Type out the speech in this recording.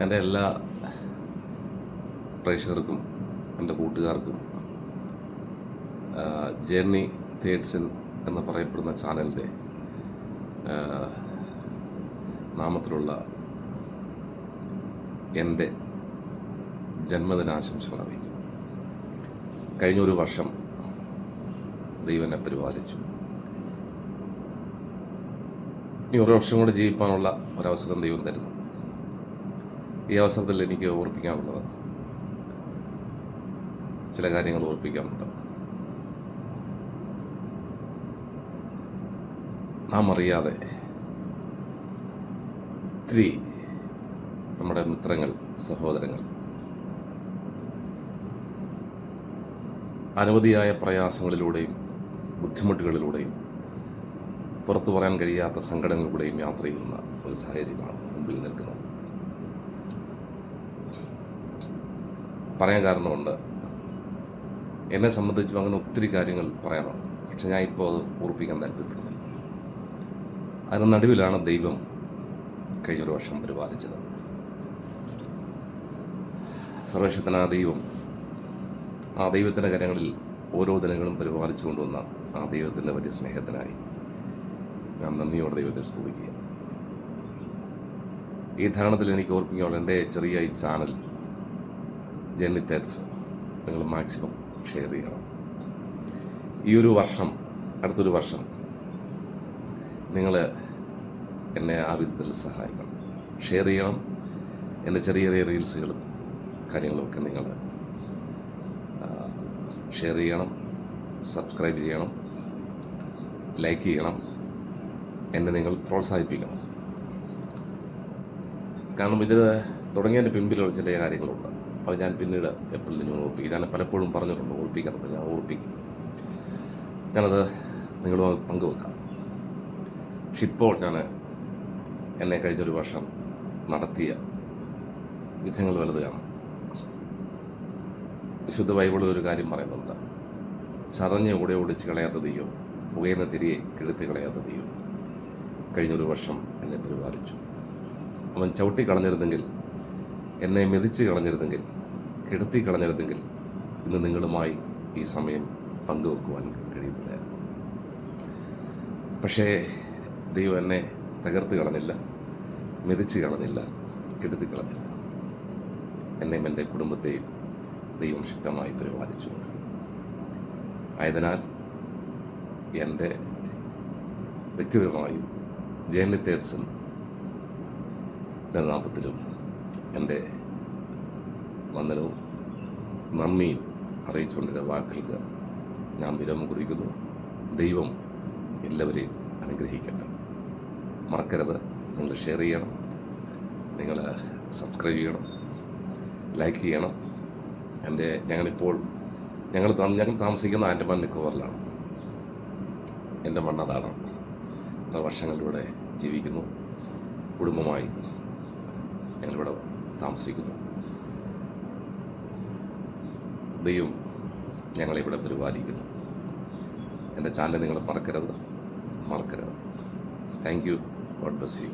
എൻ്റെ എല്ലാ പ്രേക്ഷകർക്കും എൻ്റെ കൂട്ടുകാർക്കും ജേർണി തേഡ്സൺ എന്ന് പറയപ്പെടുന്ന ചാനലിൻ്റെ നാമത്തിലുള്ള എൻ്റെ ജന്മദിനാശംസകൾ അറിയിക്കും. കഴിഞ്ഞൊരു വർഷം ദൈവം എന്നെ പരിപാലിച്ചു. ഇനി ഒരു വർഷം കൂടെ ജീവിക്കാനുള്ള ഒരവസരം ദൈവം തരുന്നു. ഈ അവസരത്തിൽ എനിക്ക് ഓർപ്പിക്കാനുള്ളത് ചില കാര്യങ്ങൾ ഓർപ്പിക്കാനുണ്ട്. നാം അറിയാതെ ഒത്തിരി നമ്മുടെ മിത്രങ്ങൾ, സഹോദരങ്ങൾ അനവധിയായ പ്രയാസങ്ങളിലൂടെയും ബുദ്ധിമുട്ടുകളിലൂടെയും പുറത്തു പറയാൻ കഴിയാത്ത സങ്കടങ്ങളിലൂടെയും യാത്ര ചെയ്യുന്ന ഒരു സാഹചര്യമാണ് മുമ്പിൽ നിൽക്കുന്നത്. പറയാൻ കാരണമുണ്ട്. എന്നെ സംബന്ധിച്ചും അങ്ങനെ ഒത്തിരി കാര്യങ്ങൾ പറയാനുണ്ട്. പക്ഷെ ഞാൻ ഇപ്പോൾ അത് ഓർപ്പിക്കാൻ താല്പര്യപ്പെടുന്നില്ല. അതിന് നടുവിലാണ് ദൈവം കഴിഞ്ഞൊരു വർഷം പരിപാലിച്ചത്. സർവശക്തനായ ദൈവം, ആ ദൈവത്തിൻ്റെ കരങ്ങളിൽ ഓരോ ദിനങ്ങളും പരിപാലിച്ചു കൊണ്ടുവന്ന ആ ദൈവത്തിൻ്റെ വലിയ സ്നേഹത്തിനായി ഞാൻ നന്ദിയോടെ ദൈവത്തെ സ്തുതിക്കുക. ഈ ധാരണത്തിൽ എനിക്ക് ഓർപ്പിക്കാനുള്ള എൻ്റെ ചെറിയ ഈ ചാനൽ ജേർണി തേഡ്സൺ നിങ്ങൾ മാക്സിമം ഷെയർ ചെയ്യണം. ഈ ഒരു വർഷം, അടുത്തൊരു വർഷം നിങ്ങൾ എന്നെ ആ വിധത്തിൽ സഹായിക്കണം. ഷെയർ ചെയ്യണം. എൻ്റെ ചെറിയ ചെറിയ റീൽസുകളും കാര്യങ്ങളുമൊക്കെ നിങ്ങൾ ഷെയർ ചെയ്യണം, സബ്സ്ക്രൈബ് ചെയ്യണം, ലൈക്ക് ചെയ്യണം. എന്നെ നിങ്ങൾ പ്രോത്സാഹിപ്പിക്കണം. കാരണം ഇത് തുടങ്ങിയതിൻ്റെ പിൻപിലുള്ള ചില കാര്യങ്ങളുണ്ട്. അത് ഞാൻ പിന്നീട് എപ്പോഴും ഞാൻ ഓർപ്പിക്കും. ഞാൻ പലപ്പോഴും പറഞ്ഞിട്ടുണ്ട്, ഓർപ്പിക്കാറുണ്ട്. ഞാൻ ഓർപ്പിക്കും. ഞാനത് നിങ്ങളുമായി പങ്കുവെക്കാം. പക്ഷെ ഇപ്പോൾ ഞാൻ എന്നെ കഴിഞ്ഞൊരു വർഷം നടത്തിയ വിധങ്ങൾ വലുതാണ്. വിശുദ്ധ ബൈബിളിൽ ഒരു കാര്യം പറയുന്നുണ്ട്. ചതഞ്ഞ കൂടെ ഒടിച്ച് കളയാത്ത ദൈവം, പുകയുന്ന തിരിയെ കെടുത്തി കളയാത്ത ദൈവം കഴിഞ്ഞൊരു വർഷം എന്നെ പരിപാലിച്ചു. അവൻ ചവിട്ടി കളഞ്ഞിരുന്നെങ്കിൽ, എന്നെ മെതിച്ച് കളഞ്ഞിരുന്നെങ്കിൽ, കെടുത്തി കളഞ്ഞിരുന്നെങ്കിൽ ഇന്ന് നിങ്ങളുമായി ഈ സമയം പങ്കുവെക്കുവാൻ കഴിയുന്നില്ലായിരുന്നു. പക്ഷേ ദൈവം എന്നെ തകർത്ത് കളഞ്ഞില്ല, മെതിച്ച് കളഞ്ഞില്ല, കെടുത്തി കളഞ്ഞില്ല. എന്നെയും എൻ്റെ കുടുംബത്തെയും ദൈവം ശക്തമായി പരിപാലിച്ചു. ആയതിനാൽ എൻ്റെ വ്യക്തിപരമായും ജേർണി തേഡ്സൺ നാമത്തിലും എൻ്റെ വന്ദനവും നന്ദിയും അറിയിച്ചുകൊണ്ടിരുന്ന വാക്കുകൾക്ക് ഞാൻ വിരാമം കുറിക്കുന്നു. ദൈവം എല്ലാവരെയും അനുഗ്രഹിക്കട്ടെ. മറക്കരുത്, നിങ്ങൾ ഷെയർ ചെയ്യണം, നിങ്ങൾ സബ്സ്ക്രൈബ് ചെയ്യണം, ലൈക്ക് ചെയ്യണം. ഞങ്ങൾ താമസിക്കുന്ന ആൻഡമാൻ നിക്കോബാറിലാണ്. എൻ്റെ മണ്ണതാണ്. വർഷങ്ങളിലൂടെ ജീവിക്കുന്നു. കുടുംബമായി ഞങ്ങളിവിടെ താമസിക്കുന്നു. ദൈവം ഞങ്ങളിവിടെ പരിപാലിക്കുന്നു. എൻ്റെ ചാനൽ നിങ്ങൾ മറക്കരുത്. Thank you. God bless you.